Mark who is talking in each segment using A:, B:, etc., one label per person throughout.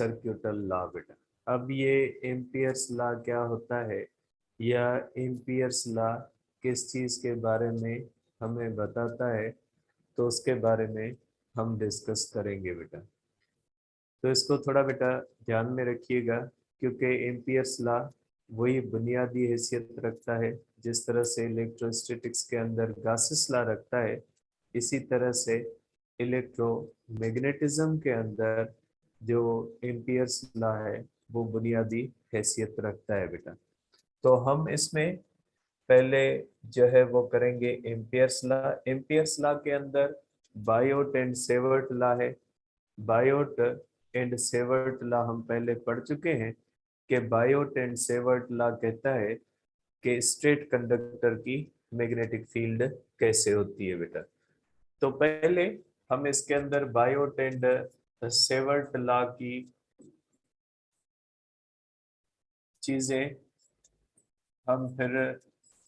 A: सर्क्यूटल law बेटा। अब ये एम्पियर्स लॉ क्या होता है या एम्पियर्स लॉ किस चीज के बारे में हमें बताता है, तो उसके बारे में हम डिस्कस करेंगे बेटा। तो इसको थोड़ा बेटा ध्यान में रखिएगा, क्योंकि एम्पियर्स लॉ वही बुनियादी हैसियत रखता है जिस तरह से इलेक्ट्रोस्टैटिक्स के अंदर गासिस लॉ रखता है, इसी तरह से इलेक्ट्रोमैग्नेटिज्म के अंदर जो एम्पियर्स लॉ है वो बुनियादी हैसियत रखता है बेटा। तो हम इसमें पहले जो है वो करेंगे एम्पियर्स लॉ। एम्पियर्स लॉ के अंदर बायोट एंड सेवर्ट लॉ है। बायोट एंड सेवर्ट लॉ हम पहले पढ़ चुके हैं कि बायोट एंड सेवर्ट लॉ कहता है कि स्ट्रेट कंडक्टर की मैग्नेटिक फील्ड कैसे होती है बेटा। तो पहले हम इसके अंदर बायोट एंड सेवर्ट लॉ की चीजें हम फिर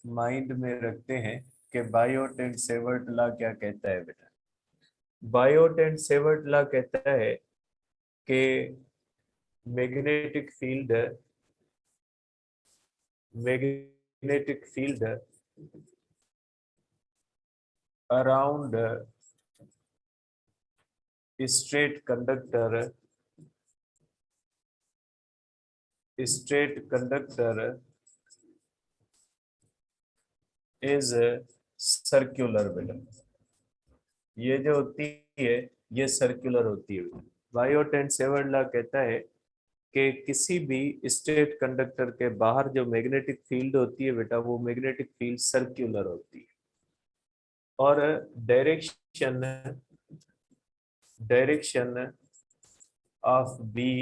A: माइंड में रखते हैं कि बायोट एंड सेवर्ट लॉ क्या कहता है बेटा। बायोट एंड सेवर्ट लॉ कहता है कि magnetic field magnetic field around straight conductor is circular बेटा। ये जो होती है ये सर्कुलर होती है। बायोट एंड सेवर्ट लॉ कहता है कि किसी भी स्ट्रेट कंडक्टर के बाहर जो मैग्नेटिक फील्ड होती है बेटा, वो मैग्नेटिक फील्ड सर्कुलर होती है। और direction direction of B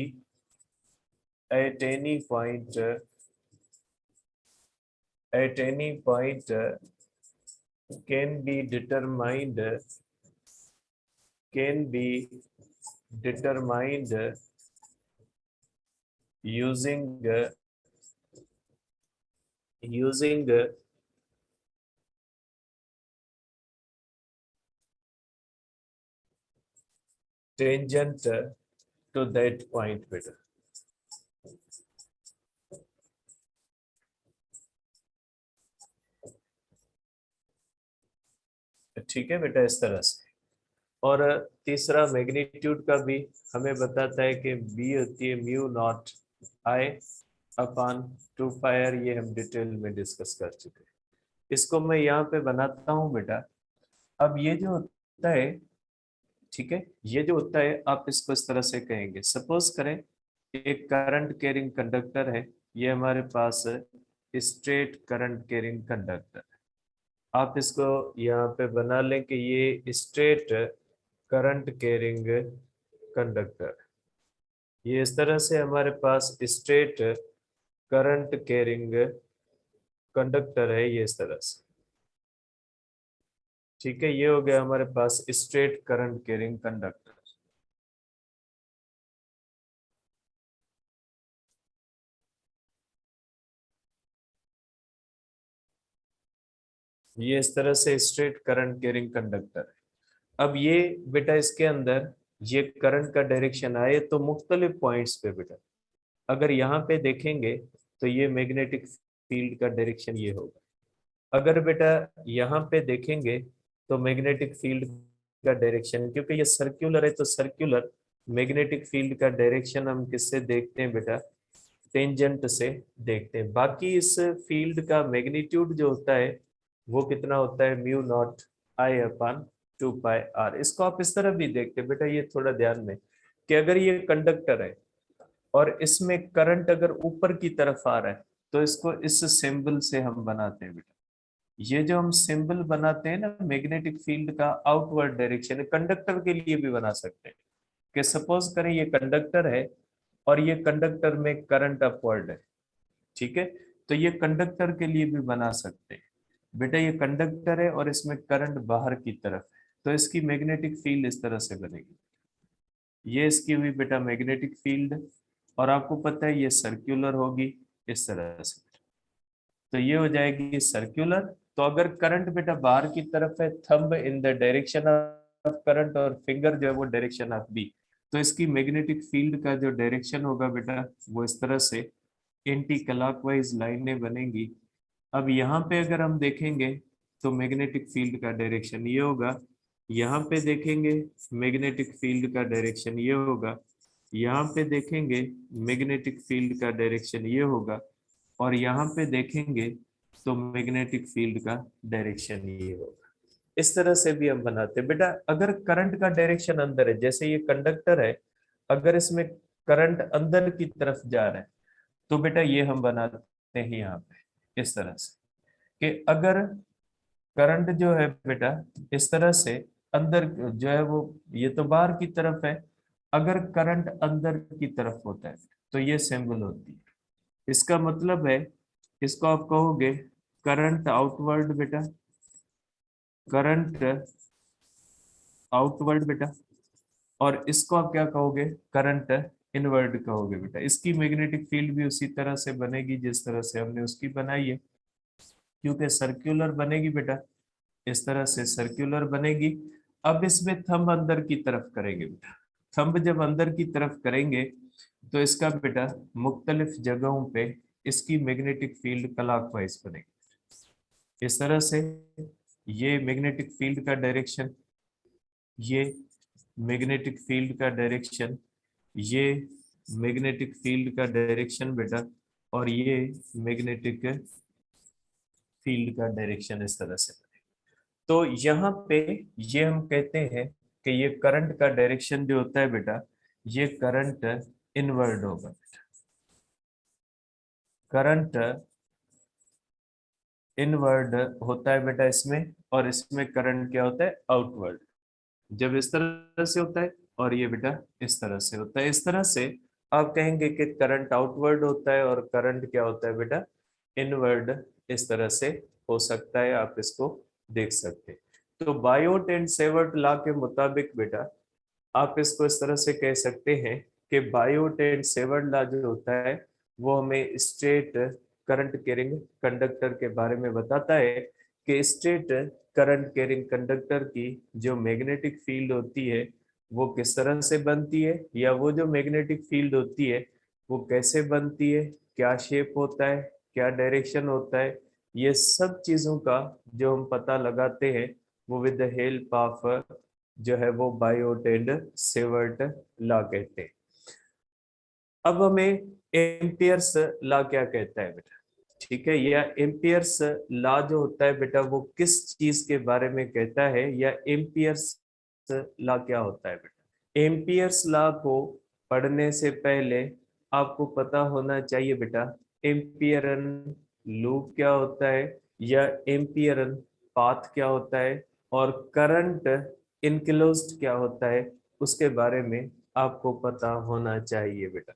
A: at any point can be determined using tangent to that point बेटा। ठीक है बेटा, इस तरह से। और तीसरा मैग्नीट्यूड का भी हमें बताता है कि बी होती है mu naught I upon 2 pi r. ये हम डिटेल में डिस्कस कर चुके हैं। इसको मैं यहाँ पे बनाता हूँ बेटा। अब ये जो होता है, ठीक है, ये जो होता है आप इसको इस तरह से कहेंगे। सपोज करें एक करंट कैरिंग कंडक्टर है, ये हमारे पास स्ट्रेट करंट कैरिंग कंडक्टर। आप इसको यहाँ पे बना लें कि ये स्ट्रेट करंट कैरिंग कंडक्टर। ये इस तरह से हमारे पास स्ट्रेट करंट कैरिंग कंडक्टर है, ये इस तरह से। ठीक है, ये हो गया हमारे पास स्ट्रेट करंट कैरिंग कंडक्टर। ये इस तरह से स्ट्रेट करंट कैरिंग कंडक्टर है। अब ये बेटा इसके अंदर ये करंट का डायरेक्शन आए तो मुख्तलिफ पॉइंट्स पे बेटा, अगर यहाँ पे देखेंगे तो ये मैग्नेटिक फील्ड का डायरेक्शन ये होगा। अगर बेटा यहाँ पे देखेंगे तो मैग्नेटिक फील्ड का डायरेक्शन, क्योंकि ये सर्कुलर है तो सर्कुलर मैग्नेटिक फील्ड का डायरेक्शन हम किससे देखते हैं बेटा, टेंजेंट से देखते हैं। बाकी इस फील्ड का मैग्नीट्यूड जो होता है वो कितना होता है, mu naught I upon 2 pi r. इसको आप इस तरह भी देखते हैं बेटा, ये थोड़ा ध्यान में कि अगर ये कंडक्टर है और इसमें करंट अगर ऊपर की तरफ आ रहा है तो इसको इस सिंबल से हम बनाते हैं बेटा। ये जो हम सिंबल बनाते हैं ना मैग्नेटिक फील्ड का आउटवर्ड डायरेक्शन, कंडक्टर के लिए भी बना सकते हैं कि सपोज करें ये कंडक्टर है और ये कंडक्टर में करंट अपवर्ड है। ठीक है, तो ये कंडक्टर के लिए भी बना सकते हैं बेटा। ये कंडक्टर है और इसमें करंट बाहर की तरफ है, तो इसकी मैग्नेटिक फील्ड इस तरह से बनेगी। ये इसकी हुई बेटा मैग्नेटिक फील्ड, और आपको पता है ये सर्कुलर होगी इस तरह से। तो ये हो जाएगी सर्कुलर। तो अगर करंट बेटा बाहर की तरफ है, thumb in the direction of current और फिंगर जो है वो डायरेक्शन ऑफ बी, तो इसकी मैग्नेटिक फील्ड का जो डायरेक्शन होगा बेटा वो इस तरह से एंटी क्लॉकवाइज लाइनें बनेगी। अब यहाँ पे अगर हम देखेंगे तो मैग्नेटिक फील्ड का डायरेक्शन ये होगा, यहाँ पे देखेंगे मैग्नेटिक फील्ड का डायरेक्शन ये होगा, यहाँ पे देखेंगे मैग्नेटिक फील्ड का डायरेक्शन ये होगा, और यहाँ पे देखेंगे तो मैग्नेटिक फील्ड का डायरेक्शन ये होगा। इस तरह से भी हम बनाते हैं बेटा। अगर करंट का डायरेक्शन अंदर है, जैसे ये कंडक्टर है, अगर इसमें करंट अंदर की तरफ जा रहा है तो बेटा ये हम बनाते हैं यहाँ पे इस तरह से कि अगर करंट जो है बेटा इस तरह से अंदर जो है वो, ये तो बाहर की तरफ है, अगर करंट अंदर की तरफ होता है तो ये सिंबल होती है। इसका मतलब है, इसको आप कहोगे करंट आउटवर्ड बेटा, करंट आउटवर्ड बेटा, और इसको आप क्या कहोगे, करंट इनवर्ड कहोगे बेटा। इसकी मैग्नेटिक फील्ड भी उसी तरह से बनेगी जिस तरह से हमने उसकी बनाई है, क्योंकि सर्कुलर बनेगी बेटा, इस तरह से सर्कुलर बनेगी। अब इसमें थंब अंदर की तरफ करेंगे बेटा, थंब जब अंदर की तरफ करेंगे तो इसका बेटा मुख्तलिफ जगहों पे इसकी मैग्नेटिक फील्ड क्लॉकवाइज बनेगी इस तरह से। ये मैग्नेटिक फील्ड का डायरेक्शन, ये मैग्नेटिक फील्ड का डायरेक्शन, ये मैग्नेटिक फील्ड का डायरेक्शन बेटा, और ये मैग्नेटिक फील्ड का डायरेक्शन इस तरह से। तो यहाँ पे ये हम कहते हैं कि ये करंट का डायरेक्शन जो होता है बेटा, ये करंट इनवर्ड होगा बेटा, करंट इनवर्ड होता है बेटा इसमें, और इसमें करंट क्या होता है, आउटवर्ड। जब इस तरह से होता है और ये बेटा इस तरह से होता है, इस तरह से आप कहेंगे कि करंट आउटवर्ड होता है और करंट क्या होता है बेटा, इनवर्ड। इस तरह से हो सकता है, आप इसको देख सकते हैं। तो बायोट एंड सेवर्ट लॉ के मुताबिक बेटा आप इसको इस तरह से कह सकते हैं कि बायोट एंड सेवर्ट लॉ जो होता है वो हमें स्ट्रेट करंट कैरिंग कंडक्टर के बारे में बताता है कि स्ट्रेट करंट कैरिंग कंडक्टर की जो मैग्नेटिक फील्ड होती है वो किस तरह से बनती है, या वो जो मैग्नेटिक फील्ड होती है वो कैसे बनती है, क्या शेप होता है, क्या डायरेक्शन होता है, ये सब चीजों का जो हम पता लगाते हैं वो विद द हेल्प ऑफ जो है वो बायोट एंड सेवर्ट लॉ कहते हैं। अब हमें एम्पियर्स लॉ क्या कहता है बेटा, ठीक है, या एम्पियर्स लॉ जो होता है बेटा वो किस चीज के बारे में कहता है, या एम्पियर्स लॉ क्या होता है बेटा। एम्पियर्स लॉ को पढ़ने से पहले आपको पता होना चाहिए बेटा एम्पियरन लूप क्या होता है, या एम्पियरन पाथ क्या होता है, और करंट इनक्लोज्ड क्या होता है, उसके बारे में आपको पता होना चाहिए बेटा।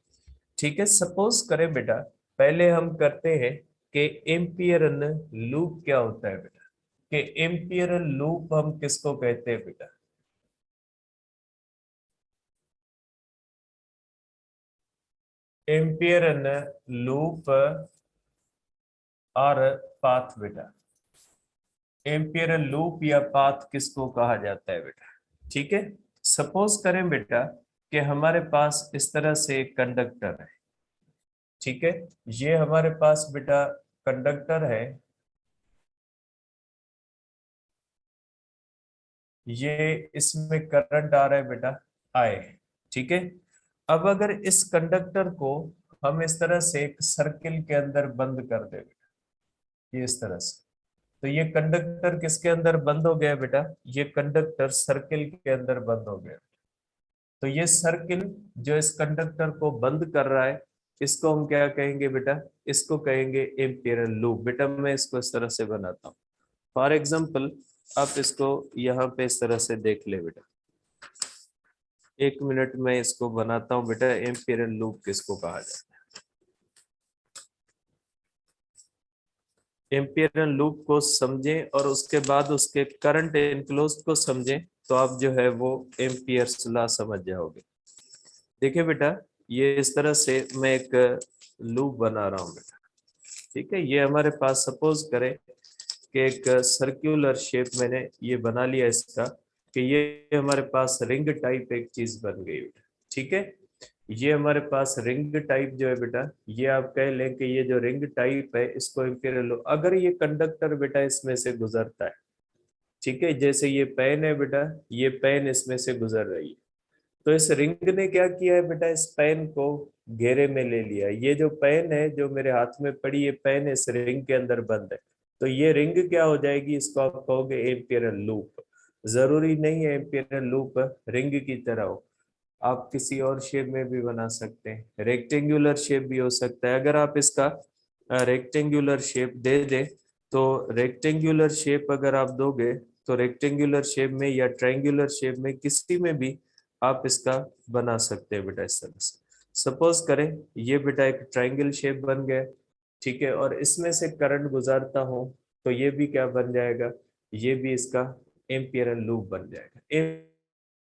A: ठीक है, सपोज करें बेटा, पहले हम करते हैं कि एम्पियरन लूप क्या होता है बेटा, कि एम्पियरन लूप हम किसको कहते हैं बेटा। एम्पियरन लूप और पाथ बेटा, एम्पियरन लूप या पाथ किसको कहा जाता है बेटा। ठीक है, सपोज करें बेटा कि हमारे पास इस तरह से एक कंडक्टर है, ठीक है, ये हमारे पास बेटा कंडक्टर है, ये इसमें करंट आ रहा है बेटा आए, ठीक है। अब अगर इस कंडक्टर को हम इस तरह से एक सर्किल के अंदर बंद कर दे बेटा, ये इस तरह से, तो ये कंडक्टर किसके अंदर बंद हो गया बेटा, ये कंडक्टर सर्किल के अंदर बंद हो गया। तो ये सर्किल जो इस कंडक्टर को बंद कर रहा है इसको हम क्या कहेंगे बेटा, इसको कहेंगे एम्पियरल लूप। बेटा मैं इसको इस तरह से बनाता हूँ, फॉर एग्जाम्पल आप इसको यहाँ पे इस तरह से देख ले बेटा, एक मिनट में इसको बनाता हूँ बेटा, एम्पियरल लूप किसको कहा जाता है। एम्पियरल लूप को समझें और उसके बाद उसके करंट एनक्लोज्ड को समझें तो आप जो है वो एम्पियर्स लॉ समझ जाओगे। देखिए बेटा, ये इस तरह से मैं एक लूप बना रहा हूँ बेटा, ठीक है, ये हमारे पास सपोज करें कि एक सर्कुलर शेप मैंने ये बना लिया इसका, कि ये हमारे पास रिंग टाइप एक चीज बन गई बेटा, ठीक है। ये हमारे पास रिंग टाइप जो है बेटा, ये आप कह लें कि ये जो रिंग टाइप है इसको इंपीरियल लूप, अगर ये कंडक्टर बेटा इसमें से गुजरता है, ठीक है, जैसे ये पेन है बेटा, ये पेन इसमें से गुजर रही है, तो इस रिंग ने क्या किया है बेटा, इस पेन को घेरे में ले लिया। ये जो पेन है जो मेरे हाथ में पड़ी, ये पेन इस रिंग के अंदर बंद है, तो ये रिंग क्या हो जाएगी, इसको आप कहोगे एम्पियरल लूप। जरूरी नहीं है एम्पियरल लूप रिंग की तरह हो, आप किसी और शेप में भी बना सकते हैं, रेक्टेंगुलर शेप भी हो सकता है। अगर आप इसका रेक्टेंगुलर शेप दे दें, तो रेक्टेंगुलर शेप अगर आप दोगे तो रेक्टेंगुलर शेप में या ट्रायंगुलर शेप में किसी में भी आप इसका बना सकते हैं बेटा इस तरह से। सपोज करें ये बेटा एक ट्रायंगल शेप बन गया, ठीक है, और इसमें से करंट गुजारता हो, तो ये भी क्या बन जाएगा, ये भी इसका एम्पियरल लूप बन जाएगा।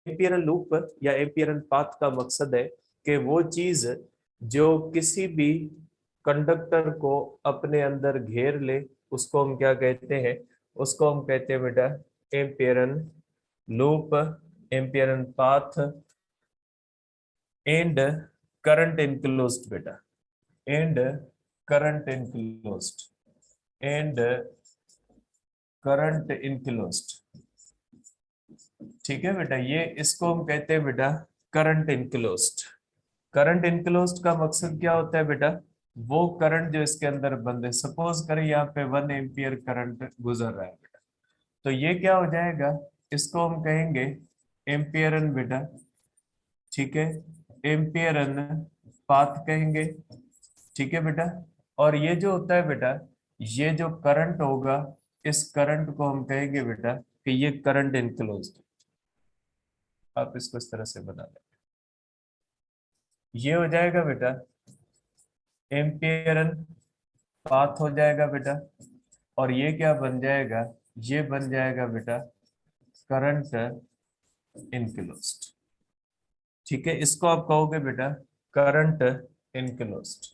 A: एम्पियरल लूप या एम्पियरल पाथ का मकसद है कि वो चीज जो किसी भी कंडक्टर को अपने अंदर घेर ले, उसको हम क्या कहते हैं, उसको हम कहते हैं बेटा Amperian loop, Amperian path and current enclosed बेटा, and current enclosed, and current enclosed, ठीक है बेटा, ये इसको हम कहते हैं बेटा करंट इनक्लोज्ड। करंट इनक्लोज्ड का मकसद क्या होता है बेटा, वो करंट जो इसके अंदर बंद है, सपोज करें यहाँ पे 1 एम्पियर करंट गुजर रहा है बेटा, तो ये क्या हो जाएगा, इसको हम कहेंगे एम्पियरन बेटा, ठीक है, एम्पियरन पाथ कहेंगे, ठीक है बेटा। और ये जो होता है बेटा, ये जो करंट होगा, इस करंट को हम कहेंगे बेटा कि ये करंट इनक्लोज्ड। आप इसको इस तरह से बना लें, ये हो जाएगा बेटा एम्पियरन पाथ हो जाएगा बेटा, और ये क्या बन जाएगा, ये बन जाएगा बेटा करंट इनक्लोज्ड, ठीक है, इसको आप कहोगे बेटा करंट इनक्लोज्ड।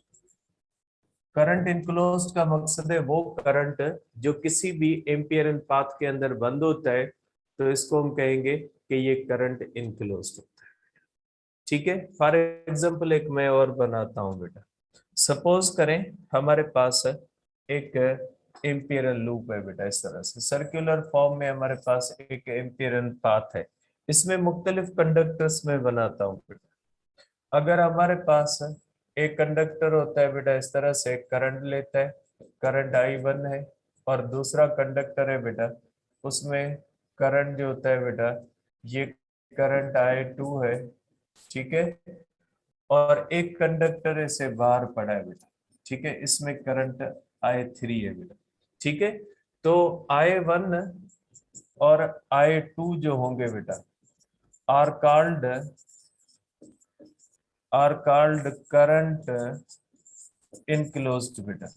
A: करंट इनक्लोज्ड का मकसद है वो करंट जो किसी भी एम्पियरन पाथ के अंदर बंद होता है, तो इसको हम कहेंगे कि ये करंट इनक्लोज्ड होता है, ठीक है। फॉर एग्जांपल एक मैं और बनाता हूं बेटा, सपोज करें हमारे पास एक एम्पियरल लूप है बेटा, इस तरह से सर्कुलर फॉर्म में हमारे पास एक एम्पियरल पाथ है, इसमें मुख्तलिफ कंडक्टर्स में बनाता हूँ बेटा। अगर हमारे पास एक कंडक्टर होता है बेटा, इस तरह से करंट लेता है, करंट I1 है, और दूसरा कंडक्टर है बेटा, उसमें करंट जो होता है बेटा, ये करंट I2 है, ठीक है, और एक कंडक्टर इसे बाहर पड़ा है बेटा, ठीक है, इसमें करंट I3 है बेटा, ठीक है। तो I1 और I2 जो होंगे बेटा आर कॉल्ड करंट इनक्लोज्ड बेटा,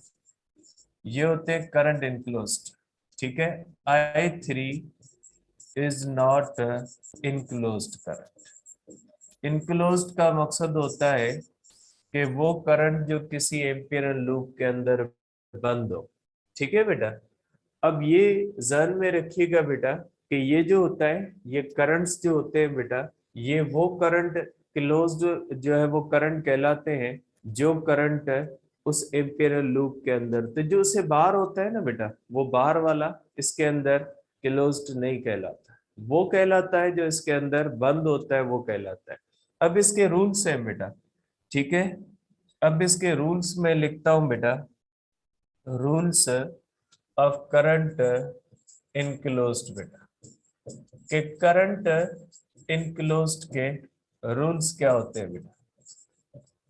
A: ये होते हैं करंट इनक्लोज्ड, ठीक है। I3 is not enclosed current. Enclosed का मकसद होता है कि वो करंट जो किसी एम्पियरल लूप के अंदर बंद हो, ठीक है बेटा। अब ये ध्यान में रखिएगा बेटा कि ये जो होता है, ये करंट्स जो होते हैं बेटा, ये वो करंट क्लोज्ड जो है वो करंट कहलाते हैं, जो करंट उस एम्पियरल लूप के अंदर, तो जो उससे बाहर होता है ना बेटा, वो बाहर वाला इसके अंदर क्लोज्ड नहीं कहलाता, वो कहलाता है जो इसके अंदर बंद होता है वो कहलाता है। अब इसके रूल्स हैं बेटा, ठीक है, अब इसके रूल्स में लिखता हूं बेटा, रूल्स ऑफ करंट इनक्लोज्ड बेटा, कि करंट इनक्लोज्ड के रूल्स क्या होते हैं बेटा,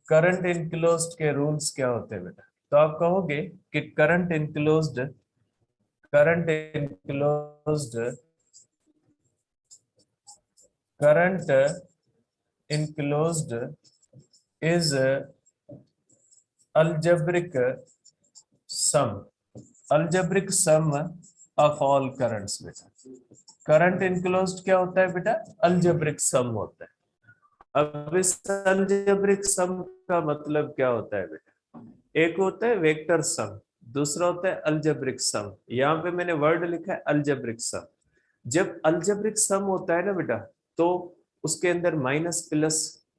A: करंट इनक्लोज्ड के रूल्स क्या होते हैं बेटा, तो आप कहोगे कि current enclosed current enclosed is algebraic sum, algebraic sum of all currents बेटा। करंट इनक्लोज्ड क्या होता है बेटा, अलजेब्रिक सम होता है। अब इस अलजेब्रिक सम का मतलब क्या होता है बेटा, एक होता है वेक्टर सम, दूसरा होता है अलजेब्रिक सम। यहाँ पे मैंने वर्ड लिखा है अलजेब्रिक सम। जब अलजेब्रिक सम होता है ना बेटा, तो उसके अंदर माइनस प्लस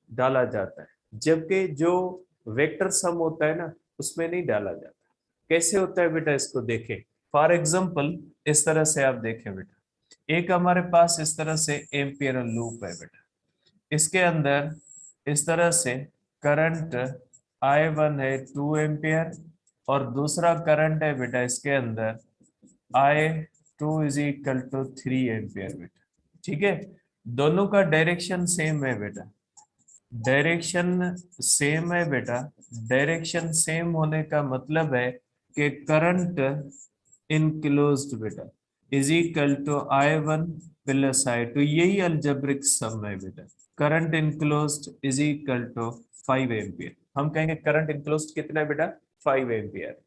A: डाला जाता है, जबकि जो वेक्टर सम होता है ना उसमें नहीं डाला जाता। कैसे होता है बेटा, इसको देखें। फॉर एग्जाम्पल इस तरह से आप देखें बेटा, एक हमारे पास इस तरह से एम्पियर लूप है बेटा, इसके अंदर इस तरह से करंट I1 है 2 एम्पियर, और दूसरा करंट है बेटा इसके अंदर I2 is equal to 3 ampere बेटा। ठीक है, दोनों का डायरेक्शन सेम है बेटा, डायरेक्शन सेम है बेटा। डायरेक्शन सेम होने का मतलब है कि करंट इनक्लोज्ड बेटा is equal to I1 plus I2, यही अलजेब्रिक सम है बेटा। Current enclosed is equal to 5 ampere. हम कहेंगे करंट इनक्लोज्ड कितना है बेटा, 5 एम्पियर।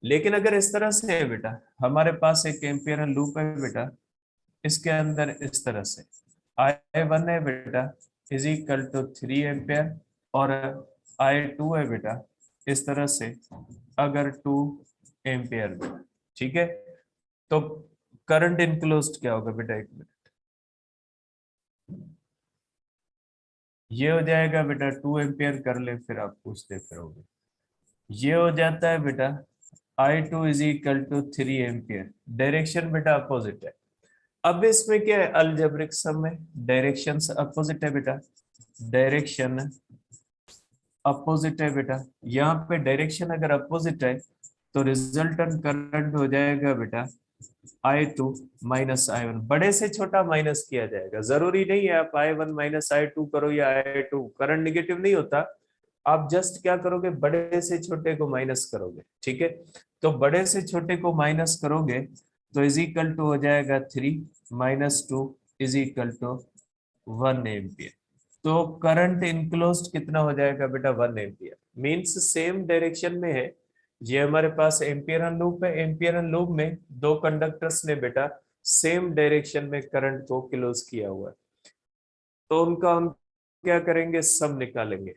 A: लेकिन अगर इस तरह से है बेटा, हमारे पास एक एम्पियर लूप है बेटा, इसके अंदर इस तरह से I1 है बेटा इज इक्वल टू 3 एम्पियर, और I2 है बेटा इस तरह से अगर 2 एम्पियर बेटा। ठीक है, तो करंट इनक्लोज्ड क्या होगा बेटा, एक मिनट, ये हो जाएगा बेटा 2 एम्पियर कर ले, फिर आप पूछते फिरोगे। ये हो जाता है बेटा I2 is equal to 3 ampere, direction बेटा अपोजिट है। अब इसमें क्या है, अलजेब्रिक सम है, डायरेक्शन अपोजिट है बेटा, डायरेक्शन अपोजिट है बेटा। यहाँ पे डायरेक्शन अगर अपोजिट है तो रिजल्टेंट करंट हो जाएगा बेटा I2 माइनस I1, बड़े से छोटा माइनस किया जाएगा। जरूरी नहीं है आप I1 माइनस I2 करो या I2, करंट निगेटिव नहीं होता। आप जस्ट क्या करोगे, बड़े से छोटे को माइनस करोगे। ठीक है, तो बड़े से छोटे को माइनस करोगे तो इज इक्वल टू हो जाएगा 3 - 2 इज इक्वल टू 1 एम्पियर। तो करंट इनक्लोज्ड कितना हो जाएगा बेटा, 1 एम्पियर। मीन्स सेम डायरेक्शन में है। ये हमारे पास एम्पियरन लूप है, एम्पियरन लूप में दो कंडक्टर्स ने बेटा सेम डायरेक्शन में करंट को क्लोज किया हुआ है, तो उनका हम क्या करेंगे, सम निकालेंगे।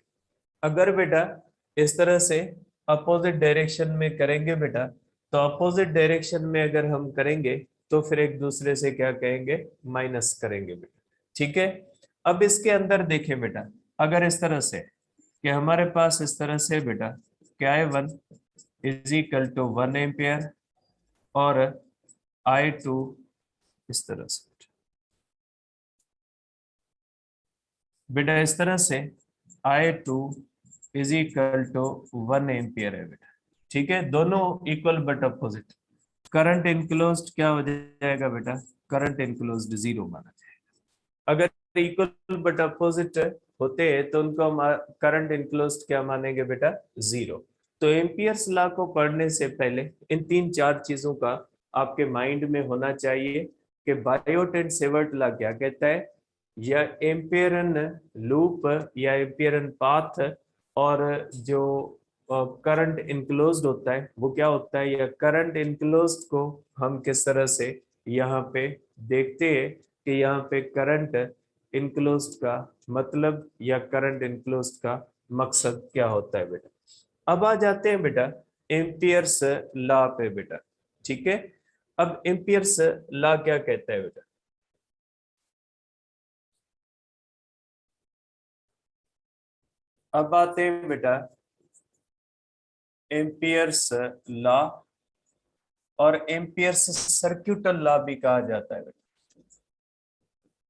A: अगर बेटा इस तरह से अपोजिट डायरेक्शन में करेंगे बेटा, तो अपोजिट डायरेक्शन में अगर हम करेंगे तो फिर एक दूसरे से क्या कहेंगे, माइनस करेंगे बेटा। ठीक है, अब इसके अंदर देखें बेटा, अगर इस तरह से कि हमारे पास इस तरह से बेटा क्या है, 1 इज इक्वल टू 1 एम्पियर, और I2 इस तरह से बेटा, इस तरह से I2 is equal to 1 ampere है बेटा। ठीक है, दोनों equal but opposite. Current enclosed क्या हो जाएगा बेटा, करंट इनक्लोज्ड 0 माना जाएगा। अगर इक्वल बट अपोजिट होते हैं तो उनको हम करंट इनक्लोज्ड क्या मानेंगे बेटा, 0। तो एम्पियर्स लॉ को पढ़ने से पहले इन तीन चार चीजों का आपके माइंड में होना चाहिए कि बायोट एंड सेवर्ट लॉ क्या कहता है, या एम्पियरन लूप या एम्पियरन पाथ, और जो करंट इनक्लोज्ड होता है वो क्या होता है, या करंट इनक्लोज्ड को हम किस तरह से यहाँ पे देखते हैं कि यहाँ पे करंट इनक्लोज्ड का मतलब या करंट इनक्लोज्ड का मकसद क्या होता है बेटा। अब आ जाते हैं बेटा एम्पियर्स लॉ पे बेटा। ठीक है, अब एम्पियर्स लॉ क्या कहता है बेटा, अब आते हैं बेटा एम्पियर्स लॉ, और एम्पियर्स सर्क्यूटल लॉ भी कहा जाता है बेटा।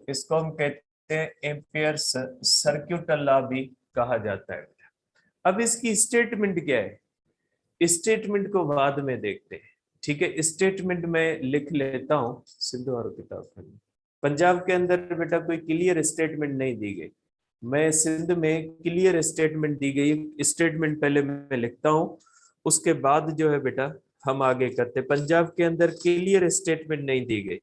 A: इसको हम कहते हैं एम्पियर्स सर्क्यूटल लॉ भी कहा जाता है बेटा। अब इसकी स्टेटमेंट क्या है, स्टेटमेंट को बाद में देखते हैं। ठीक है, स्टेटमेंट में लिख लेता हूं, सिंधु और किताब खड़ी। पंजाब के अंदर बेटा कोई क्लियर स्टेटमेंट नहीं दी गई, मैं सिंध में क्लियर स्टेटमेंट दी गई। स्टेटमेंट पहले मैं लिखता हूं, उसके बाद जो है बेटा हम आगे करते। पंजाब के अंदर क्लियर स्टेटमेंट नहीं दी गई।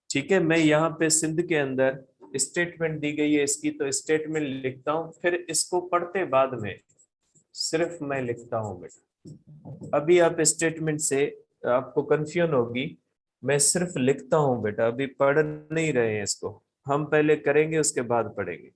A: ठीक है, मैं यहाँ पे सिंध के अंदर स्टेटमेंट दी गई है इसकी, तो स्टेटमेंट लिखता हूँ, फिर इसको पढ़ते बाद में सिर्फ मैं लिखता हूँ बेटा। अभी आप स्टेटमेंट से आपको कंफ्यूजन होगी, मैं सिर्फ लिखता हूँ बेटा, अभी पढ़ नहीं रहे हैं इसको, हम पहले करेंगे उसके बाद पढ़ेंगे।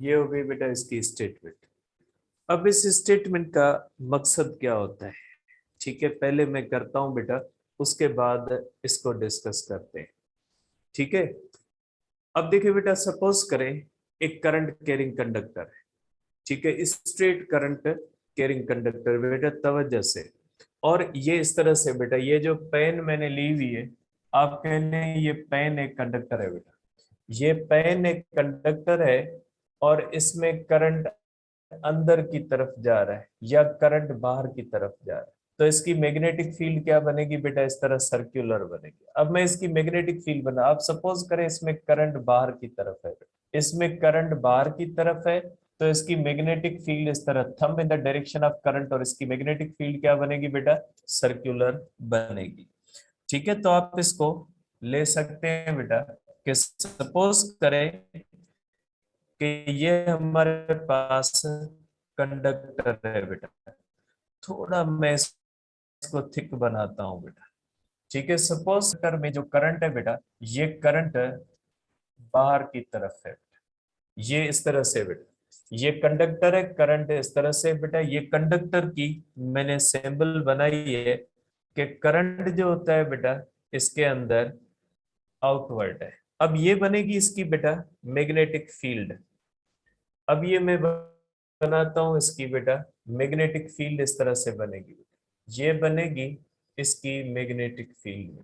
A: ये हो गई बेटा इसकी स्टेटमेंट। अब इस स्टेटमेंट का मकसद क्या होता है, ठीक है, पहले मैं करता हूं बेटा, उसके बाद इसको डिस्कस करते हैं। ठीक है, अब देखिए बेटा, सपोज करें एक करंट कैरिंग कंडक्टर है, ठीक है, स्ट्रेट करंट कैरिंग कंडक्टर बेटा, तवज्जो से। और ये इस तरह से बेटा, ये जो पेन मैंने ली हुई है, आप कह लें ये पेन एक कंडक्टर है बेटा, ये पेन एक कंडक्टर है, और इसमें करंट अंदर की तरफ जा रहा है या करंट बाहर की तरफ जा रहा है, तो इसकी मैग्नेटिक फील्ड क्या बनेगी बेटा, इस तरह सर्कुलर बनेगी। अब मैं इसकी मैग्नेटिक फील्ड बना, आप सपोज करें इसमें करंट बाहर की तरफ है, इसमें करंट बाहर की तरफ है, तो इसकी मैग्नेटिक फील्ड इस तरह thumb in the direction of current, और इसकी मैग्नेटिक फील्ड क्या बनेगी बेटा, सर्कुलर बनेगी। ठीक है, तो आप इसको ले सकते हैं बेटा कि सपोज करें कि ये हमारे पास कंडक्टर है बेटा, थोड़ा मैं इसको थिक बनाता हूं बेटा। ठीक है, सपोज कर में जो करंट है बेटा, ये करंट बाहर की तरफ है, ये इस तरह से बेटा, ये कंडक्टर है, करंट इस तरह से बेटा, ये कंडक्टर की मैंने सिंबल बनाई है कि करंट जो होता है बेटा इसके अंदर आउटवर्ड है। अब ये बनेगी इसकी बेटा मैग्नेटिक फील्ड। अब ये मैं बनाता हूं इसकी बेटा मैग्नेटिक फील्ड, इस तरह से बनेगी, ये बनेगी इसकी मैग्नेटिक फील्ड,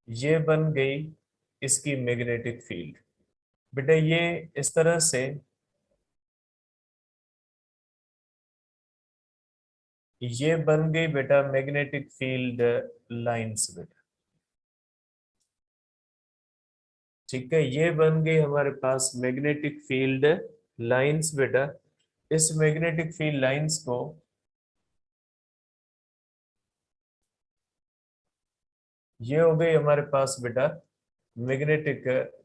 A: ये बन गई इसकी मैग्नेटिक फील्ड बेटा, ये इस तरह से, ये बन गई बेटा मैग्नेटिक फील्ड लाइंस बेटा। ठीक है, ये बन गई हमारे पास मैग्नेटिक फील्ड लाइंस बेटा। इस मैग्नेटिक फील्ड लाइंस को, ये हो गई हमारे पास बेटा मैग्नेटिक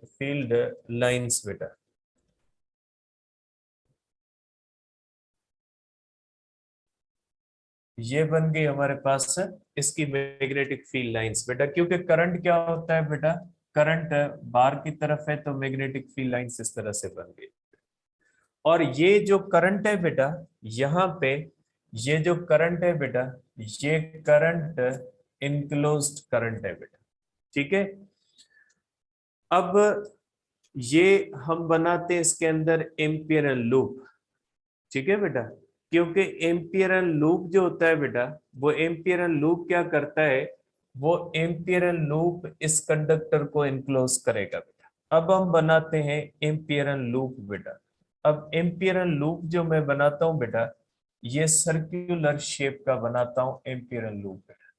A: फील्ड लाइंस बेटा। ये बन गई हमारे पास इसकी मैग्नेटिक फील्ड लाइंस बेटा, क्योंकि करंट क्या होता है बेटा, करंट बाहर की तरफ है, तो मैग्नेटिक फील्ड लाइंस इस तरह से बन गई। और ये जो करंट है बेटा, यहाँ पे ये जो करंट है बेटा, ये करंट इनक्लोज्ड करंट है बेटा। ठीक है, अब ये हम बनाते हैं इसके अंदर एम्पियरल लूप। ठीक है बेटा, क्योंकि एम्पियरल लूप जो होता है बेटा, वो एम्पियरल लूप क्या करता है, वो एम्पियरल लूप इस कंडक्टर को एनक्लोज करेगा बेटा। अब हम बनाते हैं एम्पियरल लूप बेटा। अब एम्पियरल लूप जो मैं बनाता हूं बेटा, ये सर्कुलर शेप का बनाता हूं एम्पियरल लूप बेटा।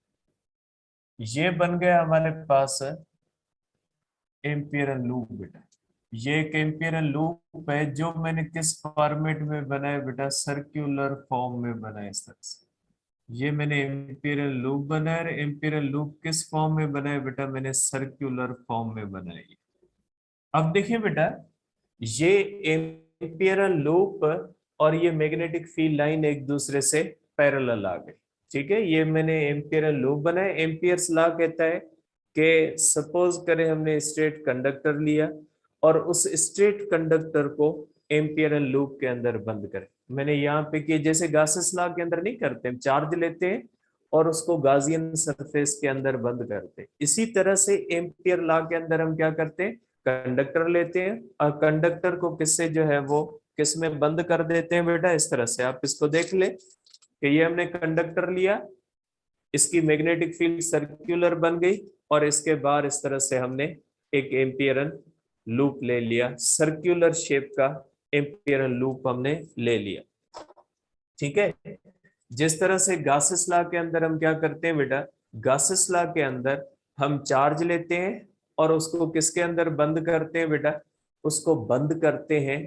A: ये बन गया हमारे पास एम्पियरल लूप बेटा। ये एक एम्पियरल लूप है जो मैंने किस फॉर्मेट में बनाया बेटा, सर्कुलर फॉर्म में बनाया इस तरह से। ये मैंने एम्पियरल लूप बनाया, और एम्पियरल लूप किस फॉर्म में बनाया बेटा, मैंने सर्कुलर फॉर्म में बनाई। अब देखिए बेटा, ये एम्पियरल लूप और ये मैग्नेटिक फील्ड लाइन एक दूसरे से पैरेलल आ गई। ठीक है, ये मैंने एम्पियरल लूप बनाया। एम्पियर्स लॉ कहता है कि सपोज करें हमने स्ट्रेट कंडक्टर लिया, और उस स्ट्रेट कंडक्टर को एम्पियरल लूप के अंदर बंद करें। मैंने यहाँ पे कि जैसे गासेस लॉ के अंदर नहीं करते, हम चार्ज लेते हैं और उसको गाजियन सरफेस के अंदर बंद करते हैं, इसी तरह से एम्पियर लॉ के अंदर हम क्या करते हैं, कंडक्टर लेते हैं और कंडक्टर को किससे जो है वो किस में बंद कर देते हैं बेटा, इस तरह से। आप इसको देख ले कि ये हमने कंडक्टर लिया, इसकी मैग्नेटिक फील्ड सर्कुलर बन गई, और इसके बाद इस तरह से हमने एक एम्पियरल लूप ले लिया, सर्कुलर शेप का एम्पियरल लूप हमने ले लिया। ठीक है, जिस तरह से गासेस लॉ के अंदर हम क्या करते हैं बेटा, गासेस लॉ के अंदर हम चार्ज लेते हैं और उसको किसके अंदर बंद करते हैं बेटा, उसको बंद करते हैं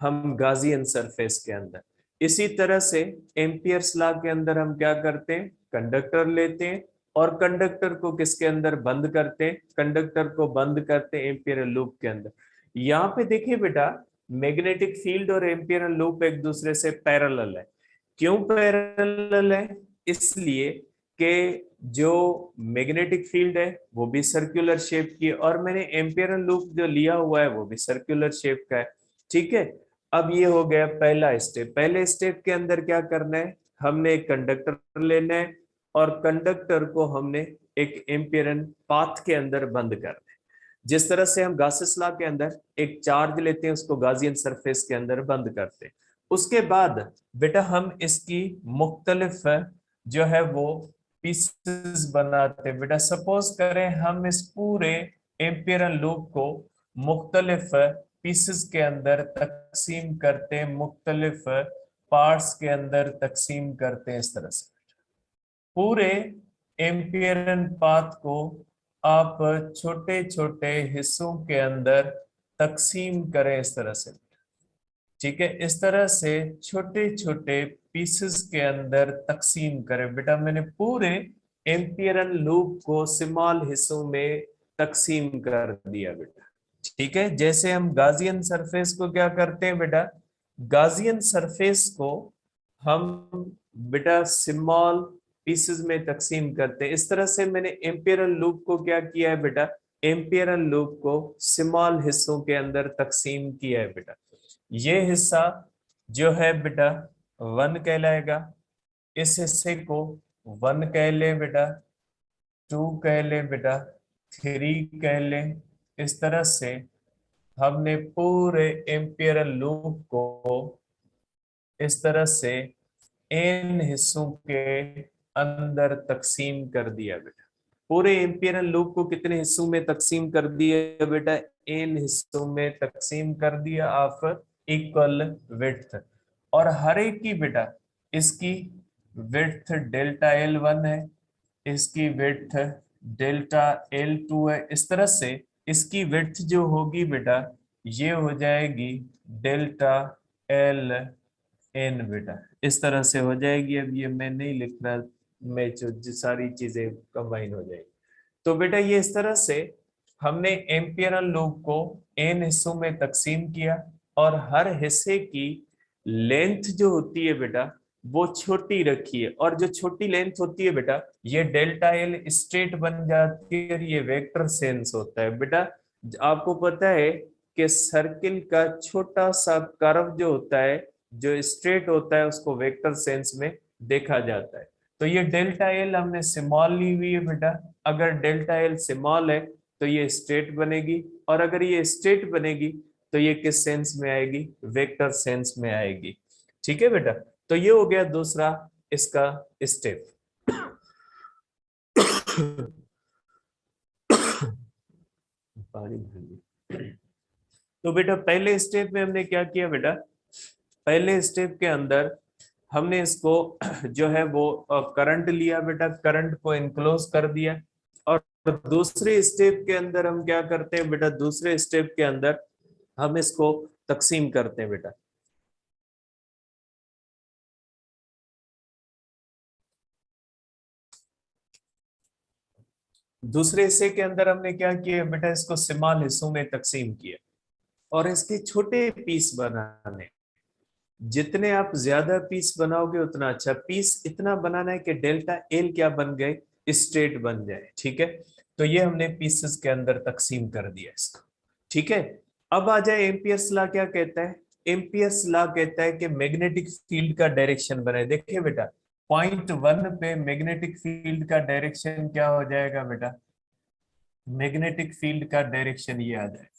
A: हम गाजियन सरफेस के अंदर। इसी तरह से एम्पियर्स लॉ के अंदर हम क्या करते हैं, कंडक्टर लेते हैं और कंडक्टर को किसके अंदर बंद करते हैं, कंडक्टर को बंद करते हैं एम्पियरल लूप के अंदर। यहाँ पे देखिए बेटा, मैग्नेटिक फील्ड और एम्पियरल लूप एक दूसरे से पैरेलल है। क्यों पैरेलल है, इसलिए कि जो मैग्नेटिक फील्ड है वो भी सर्कुलर शेप की है और मैंने एम्पियरल लूप जो लिया हुआ है वो भी सर्कुलर शेप का है। ठीक है, अब ये हो गया पहला स्टेप। पहले स्टेप के अंदर क्या करना है, हमने एक कंडक्टर लेना है और कंडक्टर को हमने एक एम्पियरल पाथ के अंदर बंद करना है। जिस तरह से हम गासेस लॉ के अंदर एक चार्ज लेते हैं उसको गाजियन सरफेस के अंदर बंद करते हैं। उसके बाद बेटा हम इसकी मुख्तलिफ जो है वो पीसेस बनाते हैं। बेटा सपोज करें हम इस पूरे एम्पियरल लूप को मुख्तलिफ पीसेस के अंदर तकसीम करते हैं, मुख्तलिफ पार्ट्स के अंदर तकसीम करते हैं। इस तरह से पूरे एम्पियरल पाथ को आप छोटे छोटे हिस्सों के अंदर तकसीम करें इस तरह से। ठीक है, इस तरह से छोटे छोटे पीसेस के अंदर तकसीम करें। बेटा मैंने पूरे एम्पियरल लूप को स्मॉल हिस्सों में तकसीम कर दिया बेटा। ठीक है, जैसे हम गाजियन सरफेस को क्या करते हैं बेटा, गाजियन सरफेस को हम बेटा स्मॉल पीसेस में तकसीम करते हैं। इस तरह से मैंने एम्पियरल लूप को क्या किया है बेटा, एम्पियरल लूप को स्मॉल हिस्सों के अंदर तकसीम किया है बेटा। ये हिस्सा जो है बेटा 1 कहलाएगा, इस हिस्से को 1 कह ले बेटा, 2 कह ले बेटा, 3 कह ले। इस तरह से हमने पूरे एम्पियरल लूप को इस तरह से n हिस्सों के अंदर तकसीम कर दिया बेटा। पूरे एम्पियरल लूप को कितने हिस्सों में तकसीम कर दिया बेटा, n हिस्सों में तकसीम कर दिया ऑफ इक्वल विड्थ। और हर एक की बेटा इसकी विड्थ डेल्टा L1 है, इसकी विड्थ डेल्टा L2 है। इस तरह से इसकी विड्थ जो होगी बेटा ये हो जाएगी डेल्टा LN बेटा, इस तरह से हो जाएगी। अब ये मैं नहीं लिख रहा, मैं जो सारी चीजें कंबाइन हो जाएगी। तो बेटा ये इस तरह से हमने एम्पियरल लूप को n हिस्सों में तकसीम किया और हर हिस्से की लेंथ जो होती है बेटा वो छोटी रखी है, और जो छोटी लेंथ होती है बेटा ये डेल्टा L स्ट्रेट बन जाती है, ये वेक्टर सेंस होता है बेटा। आपको पता है कि सर्किल का छोटा सा कर्व जो होता है जो स्ट्रेट होता है उसको वेक्टर सेंस में देखा जाता है। तो ये डेल्टा L हमने स्मॉल ली हुई है बेटा, अगर डेल्टा L स्मॉल है तो ये स्ट्रेट बनेगी, और अगर ये स्ट्रेट बनेगी तो ये किस सेंस में आएगी, वेक्टर सेंस में आएगी। ठीक है बेटा, तो ये हो गया दूसरा इसका स्टेप। पानी भर ली। तो बेटा पहले स्टेप में हमने क्या किया बेटा, पहले स्टेप के अंदर हमने इसको जो है वो करंट लिया बेटा, करंट को इनक्लोज कर दिया। और दूसरे स्टेप के अंदर हम क्या करते हैं बेटा, दूसरे स्टेप के अंदर हम इसको तकसीम करते हैं बेटा। दूसरे हिस्से के अंदर हमने क्या किया बेटा, इसको स्मॉल हिस्सों में तकसीम किया और इसके छोटे पीस बनाने। जितने आप ज्यादा पीस बनाओगे उतना अच्छा। पीस इतना बनाना है कि डेल्टा L क्या बन गए, स्ट्रेट बन जाए। ठीक है, तो ये हमने पीसेस के अंदर तकसीम कर दिया इसको। ठीक है, अब आ जाए एम्पियर्स लॉ क्या कहता है। एम्पियर्स लॉ कहता है कि मैग्नेटिक फील्ड का डायरेक्शन बनाए। देखिए बेटा पॉइंट 1 पे मैग्नेटिक फील्ड का डायरेक्शन क्या हो जाएगा बेटा, मैग्नेटिक फील्ड का डायरेक्शन ये आ जाएगा।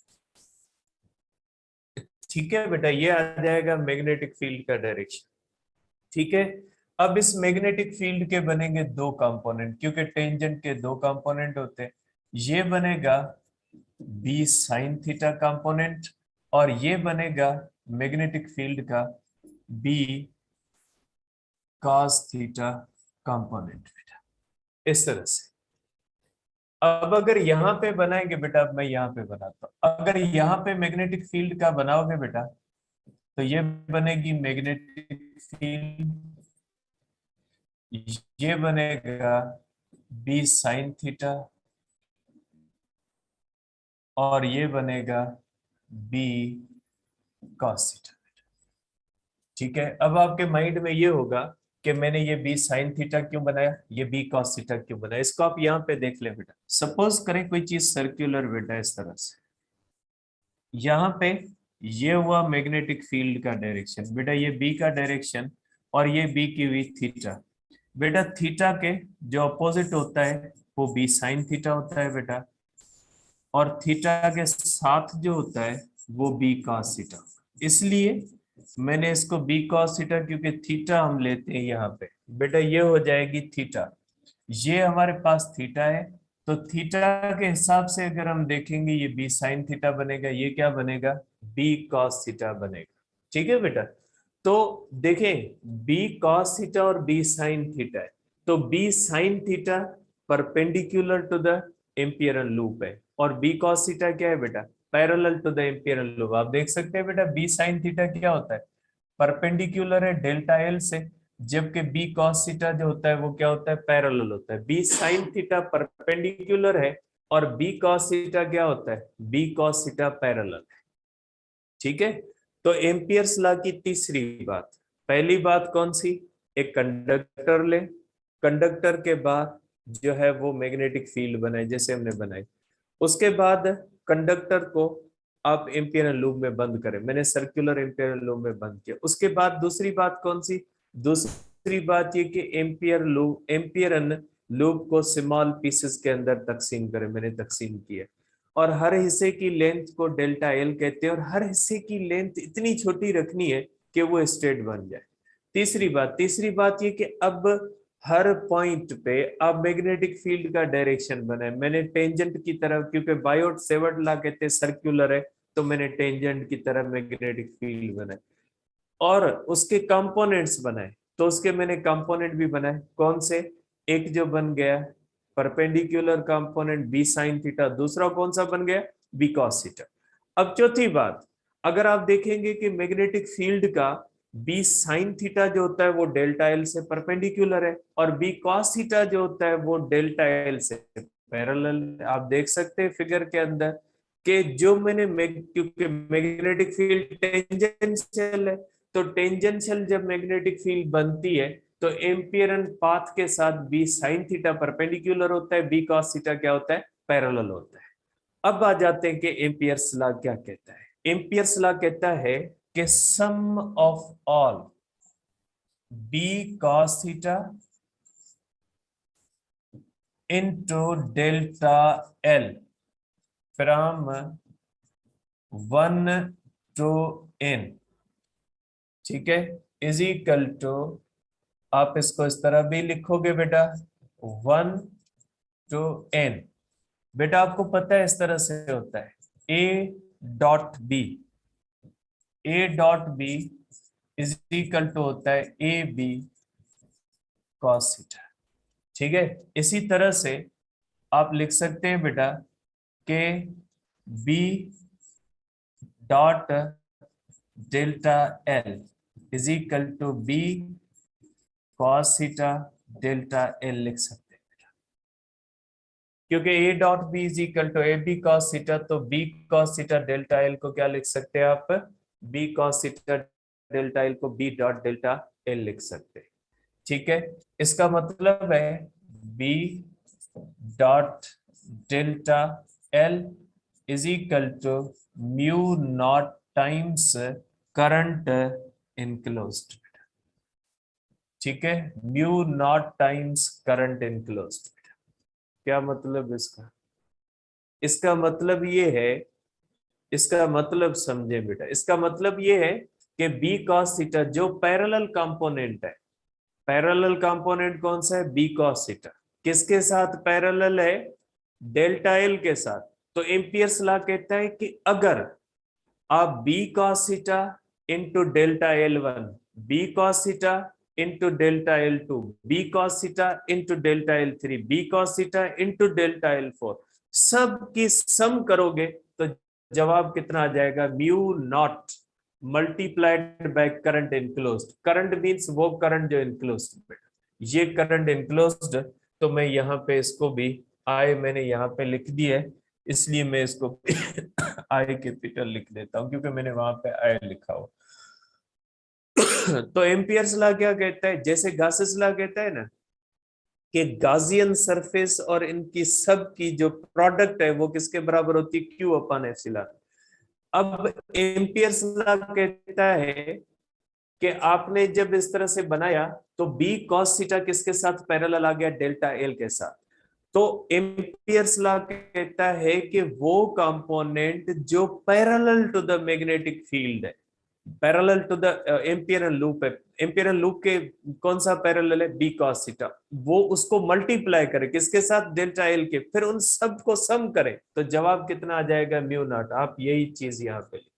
A: ठीक है बेटा, ये आ जाएगा मैग्नेटिक फील्ड का डायरेक्शन। ठीक है, अब इस मैग्नेटिक फील्ड के बनेंगे दो कंपोनेंट, क्योंकि टेंजेंट के दो कंपोनेंट होते हैं। ये बनेगा बी साइन थीटा कंपोनेंट और ये बनेगा मैग्नेटिक फील्ड का बी कॉस थीटा कंपोनेंट बेटा, इस तरह से। अब अगर यहाँ पे बनाएंगे बेटा, अब मैं यहाँ पे बनाता हूं, अगर यहाँ पे मैग्नेटिक फील्ड का बनाओगे बेटा तो ये बनेगी मैग्नेटिक फील्ड, ये बनेगा बी साइन थीटा और ये बनेगा बी कॉस थीटा। ठीक है, अब आपके माइंड में ये होगा कि मैंने ये बी साइन थीटा क्यों बनाया, ये बी कॉस थीटा क्यों बनाया। इसको आप यहाँ पे देख ले बेटा। सपोज करें कोई चीज सर्कुलर बेटा इस तरह से, यहाँ पे ये हुआ मैग्नेटिक फील्ड का डायरेक्शन बेटा, ये बी का डायरेक्शन और ये बी की हुई थीटा। बेटा थीटा के जो अपोजिट होता है वो बी साइन थीटा होता है बेटा, और थीटा के साथ जो होता है वो बी कॉस थीटा। इसलिए मैंने इसको बी कॉस थीटा, क्योंकि थीटा हम लेते हैं यहाँ पे बेटा, ये हो जाएगी थीटा, ये हमारे पास थीटा है। तो थीटा के हिसाब से अगर हम देखेंगे ये बी साइन थीटा बनेगा, ये क्या बनेगा, बी कॉस थीटा बनेगा। ठीक है बेटा। तो देखें बी कॉस थीटा और बी साइन थीटा है, तो B sine theta perpendicular to the एम्पियरल loop है, और बी कॉस थीटा क्या है बेटा, पैरेलल टू द एम्पियरल लूप। आप देख सकते हैं बेटा बी साइन थीटा क्या होता है, परपेंडिकुलर है डेल्टा एल से, जबकि बी कॉस थीटा जो होता है वो क्या होता है, पैरेलल होता है। बी साइन थीटा परपेंडिकुलर है और बी कॉस थीटा क्या होता है, बी कॉस थीटा पैरेलल है। ठीक है। तो एम्पियर्स लॉ की तीसरी बात, पहली बात कौन सी, एक कंडक्टर ले, कंडक्टर के बाद जो है वो मैग्नेटिक फील्ड बनाए जैसे हमने बनाई, उसके बाद कंडक्टर को आप एम्पियरल लूप में बंद करें, मैंने सर्कुलर एम्पियरल लूप में बंद किया। उसके बाद दूसरी बात कौन सी, दूसरी बात ये कि एम्पियरन लूप को स्मॉल पीसेस के अंदर तकसीम करें, मैंने तकसीम किया, और हर हिस्से की लेंथ को डेल्टा एल कहते हैं, और हर हिस्से की लेंथ इतनी छोटी रखनी है कि वो स्ट्रेट बन जाए। तीसरी बात ये कि अब हर पॉइंट पे आप मैग्नेटिक फील्ड का डायरेक्शन बनाए, मैंने टेंजेंट की तरफ, क्योंकि बायोट सेवर्ट लॉ कहते हैं सर्कुलर है, तो मैंने टेंजेंट की तरफ मैग्नेटिक फील्ड बनाए और उसके कंपोनेंट्स बनाए। तो उसके मैंने कंपोनेंट भी बनाए, कौन से, एक जो बन गया perpendicular component B sine theta, दूसरा कौन सा बन गया, बी कॉस थीटा। अब चौथी बात, अगर आप देखेंगे कि मैग्नेटिक फील्ड का बी साइन थीटा जो होता है वो डेल्टा एल से परपेंडिकुलर है, और बी कॉस थीटा जो होता है वो डेल्टा एल से पैरेलल। आप देख सकते हैं फिगर के अंदर कि जो मैंने क्योंकि मैग्नेटिक फील्ड टेंजेंशियल है, तो टेंजेंशियल जब मैग्नेटिक फील्ड बनती है तो एम्पियरन पाथ के साथ बी साइन थीटा परपेंडिकुलर होता है, बी कॉस थीटा क्या होता है, पैरेलल होता है। अब आ जाते हैं कि एम्पियर्स लॉ क्या कहता है। एम्पियर्स लॉ कहता है कि sum of all B cos theta into delta L from 1 to n, ठीक है, इज इक्वल टू, आप इसको इस तरह भी लिखोगे बेटा 1 to n। बेटा आपको पता है इस तरह से होता है A dot B is equal to होता है ए बी कॉस थीटा। ठीक है, इसी तरह से आप लिख सकते हैं बेटा के B dot delta L is equal to B cos theta delta L लिख सकते हैं बेटा, क्योंकि A dot B is equal to A B cos theta, तो B cos theta delta L को क्या लिख सकते हैं आप, B cos theta delta L को बी डॉट डेल्टा एल लिख सकते हैं। ठीक है, इसका मतलब है B dot delta L is equal to mu not times current enclosed. ठीक है, mu not times current enclosed. क्या मतलब इसका, इसका मतलब ये है, इसका मतलब समझे बेटा, इसका मतलब ये है कि बी कॉस थीटा जो पैरेलल कंपोनेंट है, पैरेलल कंपोनेंट कौन सा है, बी कॉस थीटा, किसके साथ पैरेलल है, डेल्टा एल के साथ। तो एम्पियर्स लॉ कहता है कि अगर आप B cos theta into delta L one, B cos theta into delta L two, B cos theta into delta L three, B cos theta into delta L four, सब की सम करोगे तो जवाब कितना आ जाएगा, mu naught multiplied by current enclosed. Current means वो current जो इनक्लोज्ड, ये करंट इनक्लोज्ड, तो मैं यहाँ पे इसको भी आई मैंने यहाँ पे लिख दिया है, इसलिए मैं इसको आई कैपिटल लिख देता हूं क्योंकि मैंने वहां पे आई लिखा हो। तो एम्पियर्स लॉ क्या कहता है, जैसे गासेस लॉ कहता है ना कि गाजियन सरफेस और इनकी सब की जो प्रोडक्ट है वो किसके बराबर होती है, क्यू अपन एप्सिलॉन। अब एम्पियर्स लॉ कहता है कि आपने जब इस तरह से बनाया तो बी कॉस थीटा किसके साथ पैरेलल आ गया, डेल्टा एल के साथ। तो एम्पियर्स लॉ कहता है कि वो कंपोनेंट जो parallel to the magnetic field है, पैरेलल टू द एम्पियरल लूप है, एम्पियरल लूप के कौन सा पैरेलल है, बी कॉस थीटा, वो उसको मल्टीप्लाई करे किसके साथ, डेल्टा एल के, फिर उन सब को सम करे तो जवाब कितना आ जाएगा, म्यू नॉट। आप यही चीज यहाँ पे लिखिए,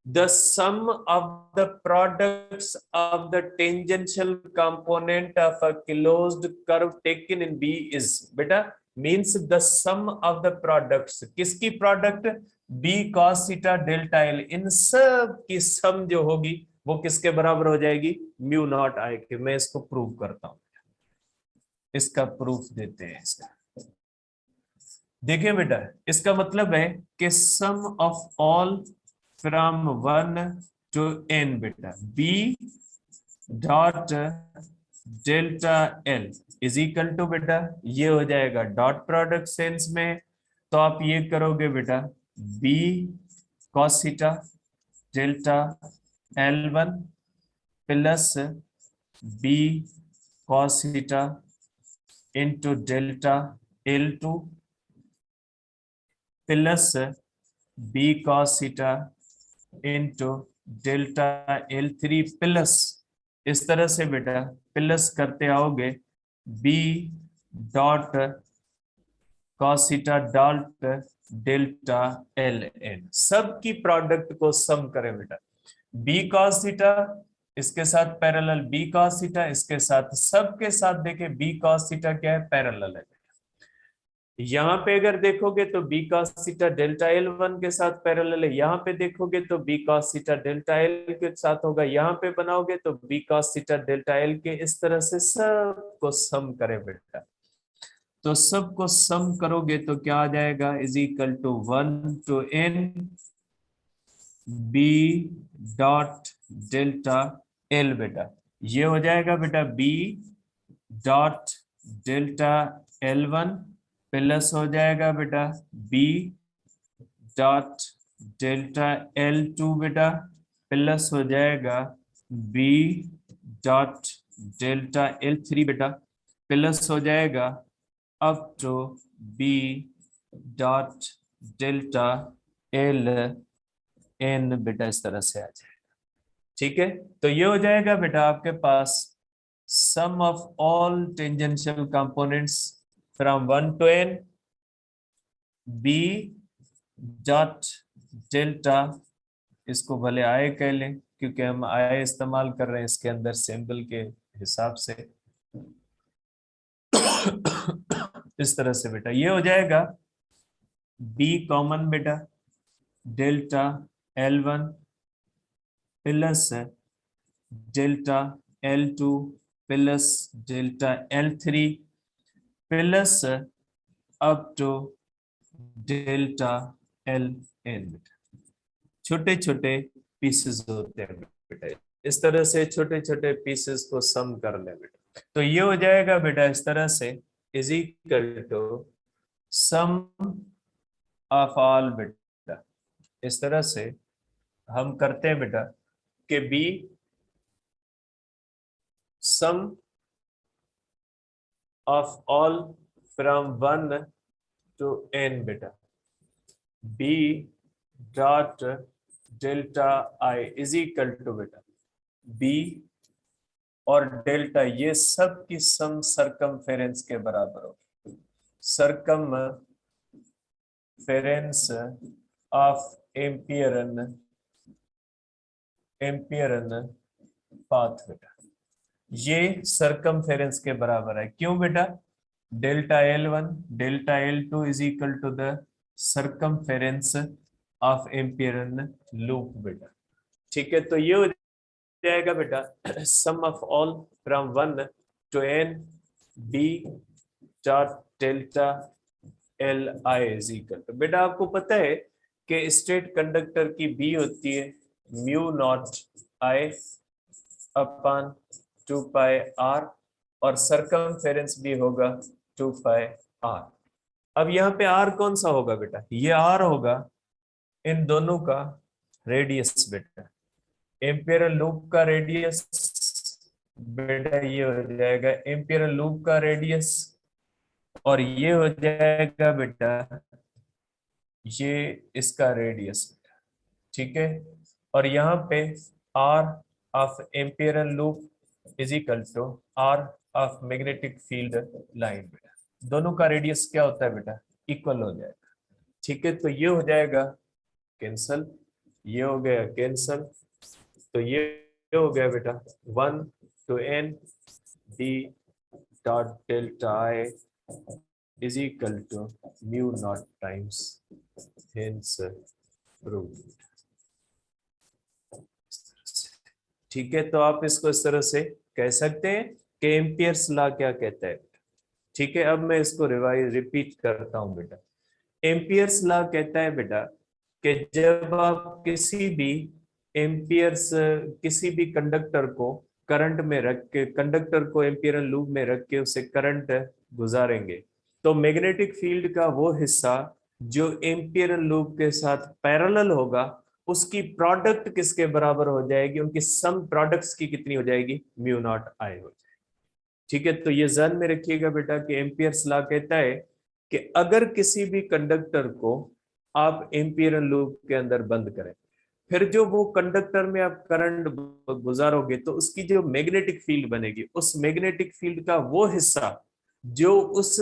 A: the sum of the products of the tangential component of a closed curve taken in B is, बेटा means the sum of the products, किसकी product, B cos theta delta L, इन सब की सम जो होगी वो किसके बराबर हो जाएगी, म्यू नॉट आएगी। मैं इसको प्रूव करता हूं, इसका प्रूफ देते हैं इसका। देखिए बेटा, इसका मतलब है कि sum of all from 1 to n बेटा b dot delta L is equal to, बेटा ये हो जाएगा डॉट प्रोडक्ट सेंस में, तो आप ये करोगे बेटा b cos theta delta L1 plus b cos theta into delta L2 plus b cos theta into delta L3 plus, इस तरह से बेटा प्लस करते आओगे b dot cos theta dot delta Ln, सब की प्रोडक्ट को सम करें बेटा, b cos थीटा इसके साथ पैरेलल, b cos थीटा इसके साथ, सबके साथ देखे b cos थीटा क्या है, पैरेलल है। यहाँ पे अगर देखोगे तो b cos theta delta L1 के साथ पैरेलल है, यहाँ पे देखोगे तो b cos theta delta L के साथ होगा, यहाँ पे बनाओगे तो b cos theta delta L के, इस तरह से सबको सम करे बेटा। तो सबको सम करोगे तो क्या आ जाएगा, is equal to 1 to n b dot delta L बेटा, ये हो जाएगा बेटा b dot delta L1 plus हो जाएगा बेटा b डॉट डेल्टा L2 बेटा प्लस हो जाएगा b डॉट डेल्टा L3 बेटा प्लस हो जाएगा up to b dot delta Ln बेटा, इस तरह से आ जाएगा। ठीक है, तो ये हो जाएगा बेटा आपके पास sum of all tangential components from 1 to n b dot delta, इसको भले आए कह लें क्योंकि हम आए इस्तेमाल कर रहे हैं इसके अंदर सिंबल के हिसाब से। इस तरह से बेटा ये हो जाएगा b कॉमन बेटा delta L1 plus delta L2 plus delta L3 plus up to delta Ln। छोटे छोटे पीसेस होते हैं बेटा, इस तरह से छोटे छोटे पीसेस को सम कर ले बेटा, तो ये हो जाएगा बेटा इस तरह से is equal to sum of all बेटा, इस तरह से हम करते हैं बेटा कि B sum of all from 1 to n बेटा b dot delta I is equal to बेटा b और डेल्टा, ये सब की सम सरकमफेरेंस के बराबर हो, सरकमफेरेंस ऑफ एम्पियरन पाथ बेटा, ये सरकमफेरेंस के बराबर है। क्यों बेटा, delta L1 delta L2 is equal to the circumference of Amperian loop बेटा। ठीक है, तो ये हो जाएगा बेटा sum of all from 1 to n b dot delta Li is equal to, बेटा आपको पता है कि स्टेट कंडक्टर की b होती है mu naught I upon 2 pi r और सरकमफेरेंस भी होगा 2 पाई आर। अब यहाँ पे आर कौन सा होगा बेटा? ये आर होगा इन दोनों का रेडियस बेटा। एम्पियरल लूप का रेडियस बेटा ये हो जाएगा एम्पियरल लूप का रेडियस, और ये हो जाएगा बेटा ये इसका रेडियस, ठीक है। और यहाँ पे R of Amperian loop is equal to R of magnetic field line बेटा। दोनों का रेडियस क्या होता है बेटा? इक्वल हो जाएगा, ठीक है। तो ये हो जाएगा कैंसल, ये हो गया कैंसल, तो ये हो गया बेटा 1 to n d dot delta I is equal to mu naught times hence proved। ठीक है, तो आप इसको इस तरह से कह सकते हैं कि एम्पियर्स लॉ क्या कहता है। ठीक है, अब मैं इसको रिपीट करता हूं बेटा। एम्पियर्स लॉ कहता है बेटा कि जब आप किसी भी कंडक्टर को करंट में रख के, कंडक्टर को एम्पियरल लूप में रख के उसे करंट गुजारेंगे, तो मैग्नेटिक फील्ड का वो हिस्सा जो एम्पियरल लूप के साथ पैरेलल होगा उसकी प्रोडक्ट किसके बराबर हो जाएगी? उनकी सम प्रोडक्ट्स की कितनी हो जाएगी? म्यू नॉट आई हो जाएगी। ठीक है, तो ये ध्यान में रखिएगा बेटा कि एम्पियर्स लॉ कहता है कि अगर किसी भी कंडक्टर को आप एम्पियरल लूप के अंदर बंद करें, फिर जो वो कंडक्टर में आप करंट गुजारोगे तो उसकी जो मैग्नेटिक फील्ड बनेगी, उस मैग्नेटिक फील्ड का वो हिस्सा जो उस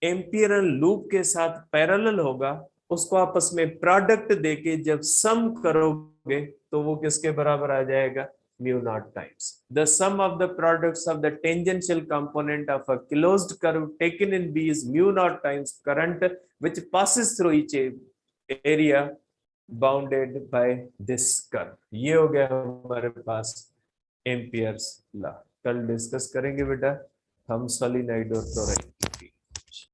A: एम्पियरल लूप के साथ पैरेलल होगा, उसको आपस में प्रोडक्ट देके जब सम करोगे तो वो किसके बराबर आ जाएगा? mu naught times the sum of the products of the tangential component of a closed curve taken in B is mu naught times current which passes through each area bounded by this curve। ये हो गया हमारे पास Ampere's law. कल discuss करेंगे बेटा हम solenoid और toroid.